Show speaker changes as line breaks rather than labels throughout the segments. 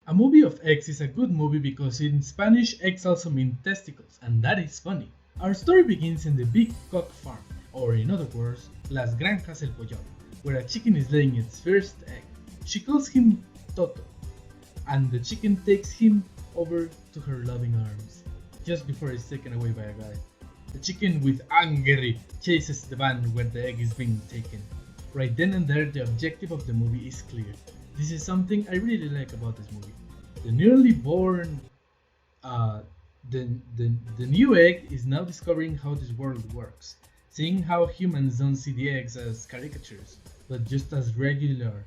A movie of eggs is a good movie because in Spanish eggs also mean testicles, and that is funny. Our story begins in the Big Cock Farm, or in other words, Las Granjas El Pollón, where a chicken is laying its first egg. She calls him Toto, and the chicken takes him over to her loving arms, just before it's taken away by a guy. The chicken with anger chases the van where the egg is being taken. Right then and there, the objective of the movie is clear. This is something I really like about this movie. The newly born, the new egg is now discovering how this world works, seeing how humans don't see the eggs as caricatures, but just as regular,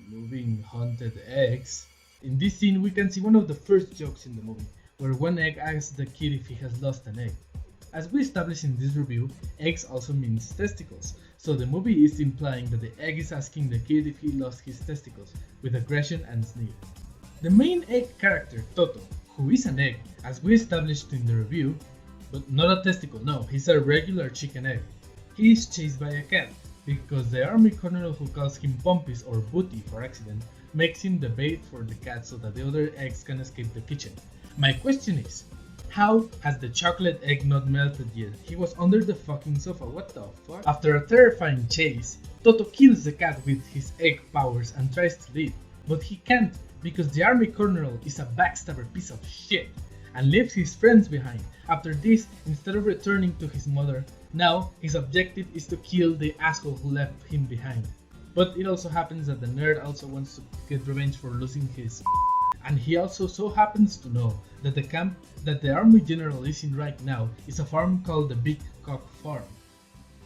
moving haunted eggs. In this scene, we can see one of the first jokes in the movie, where one egg asks the kid if he has lost an egg. As we established in this review, eggs also means testicles, so the movie is implying that the egg is asking the kid if he lost his testicles, with aggression and sneer. The main egg character, Toto, who is an egg, as we established in the review, but not a testicle, no, he's a regular chicken egg. He is chased by a cat, because the army colonel who calls him Pompis or Booty for accident, makes him the bait for the cat so that the other eggs can escape the kitchen. My question is, how has the chocolate egg not melted yet? He was under the fucking sofa, what the fuck? After a terrifying chase, Toto kills the cat with his egg powers and tries to leave, but he can't because the army colonel is a backstabber piece of shit and leaves his friends behind. After this, instead of returning to his mother, now his objective is to kill the asshole who left him behind. But it also happens that the nerd also wants to get revenge for losing his and he also so happens to know that the camp that the army general is in right now is a farm called the Big Cock Farm.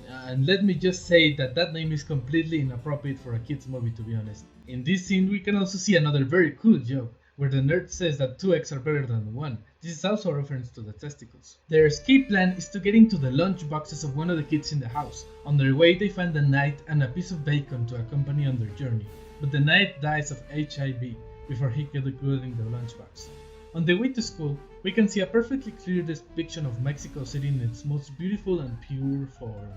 And let me just say that that name is completely inappropriate for a kids movie, to be honest. In this scene we can also see another very cool joke, where the nerd says that 2 eggs are better than 1. This is also a reference to the testicles. Their escape plan is to get into the lunch boxes of one of the kids in the house. On their way they find a knight and a piece of bacon to accompany on their journey, but the knight dies of HIV before he could go in the lunchbox. On the way to school, we can see a perfectly clear depiction of Mexico City in its most beautiful and pure form.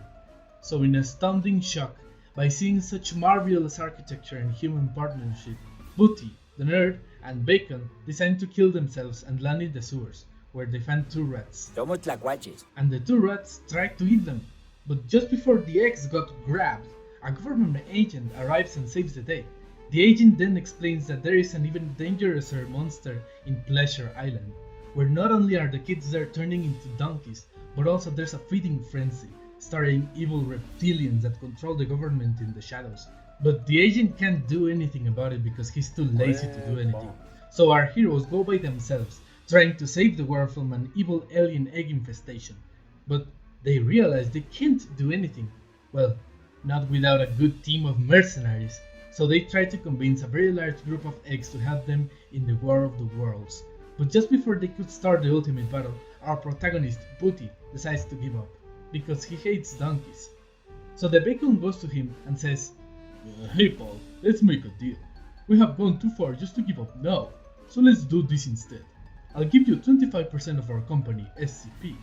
So in astounding shock, by seeing such marvelous architecture and human partnership, Booty, the nerd, and Bacon decide to kill themselves and land in the sewers, where they find 2 rats.
Somos tlacuaches.
And the 2 rats try to eat them, but just before the eggs got grabbed, a government agent arrives and saves the day. The agent then explains that there is an even dangerouser monster in Pleasure Island, where not only are the kids there turning into donkeys, but also there's a feeding frenzy, starring evil reptilians that control the government in the shadows. But the agent can't do anything about it because he's too lazy to do anything. So our heroes go by themselves, trying to save the world from an evil alien egg infestation. But they realize they can't do anything. Well, not without a good team of mercenaries. So they try to convince a very large group of eggs to help them in the War of the Worlds. But just before they could start the ultimate battle, our protagonist, Booty, decides to give up, because he hates donkeys. So the bacon goes to him and says, "Hey Paul, let's make a deal. We have gone too far just to give up now, so let's do this instead. I'll give you 25% of our company, SCP.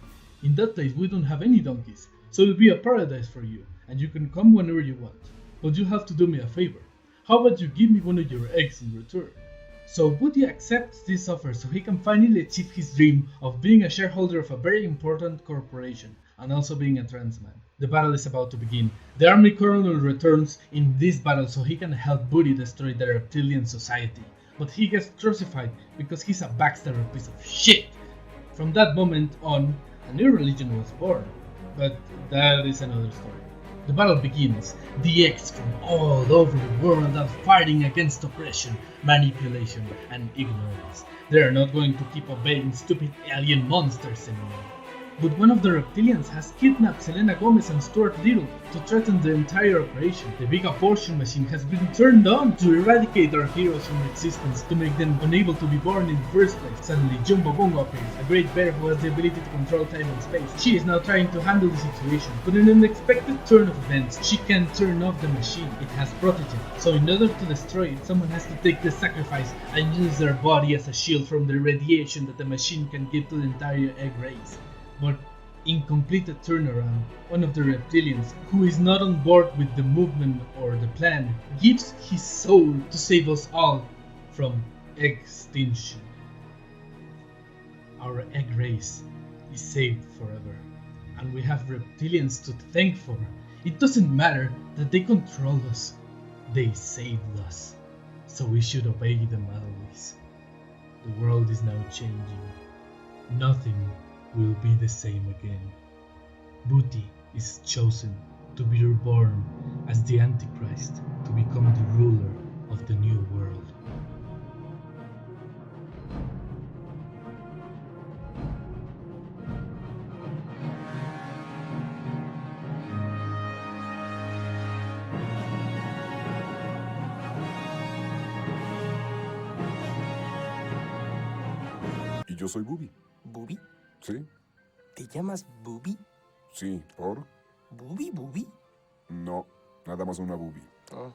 In that place we don't have any donkeys, so it'll be a paradise for you, and you can come whenever you want. But you have to do me a favor. How about you give me one of your eggs in return?" So Booty accepts this offer so he can finally achieve his dream of being a shareholder of a very important corporation and also being a trans man. The battle is about to begin. The army colonel returns in this battle so he can help Booty destroy the reptilian society, but he gets crucified because he's a backstabber piece of shit. From that moment on, a new religion was born, but that is another story. The battle begins. The eggs from all over the world are fighting against oppression, manipulation, and ignorance. They are not going to keep obeying stupid alien monsters anymore. But one of the reptilians has kidnapped Selena Gomez and Stuart Little to threaten the entire operation. The big abortion machine has been turned on to eradicate our heroes from existence, to make them unable to be born in the first place. Suddenly, Jumbo Bongo appears, a great bear who has the ability to control time and space. She is now trying to handle the situation, but in an unexpected turn of events, she can turn off the machine. It has protogen, so in order to destroy it, someone has to take the sacrifice and use their body as a shield from the radiation that the machine can give to the entire egg race. But in complete turnaround, one of the reptilians, who is not on board with the movement or the plan, gives his soul to save us all. from extinction. Our egg race is saved forever, and we have reptilians to thank for. It doesn't matter that they control us, they saved us, so we should obey them always. The world is now changing. Nothing will be the same again. Booty is chosen to be reborn as the Antichrist to become the ruler of the new world.
Y yo soy Bubi.
¿Bubi?
¿Sí?
¿Te llamas Bubi?
Sí, ¿por?
¿Bubi?
No, nada más una Bubi.
Ah.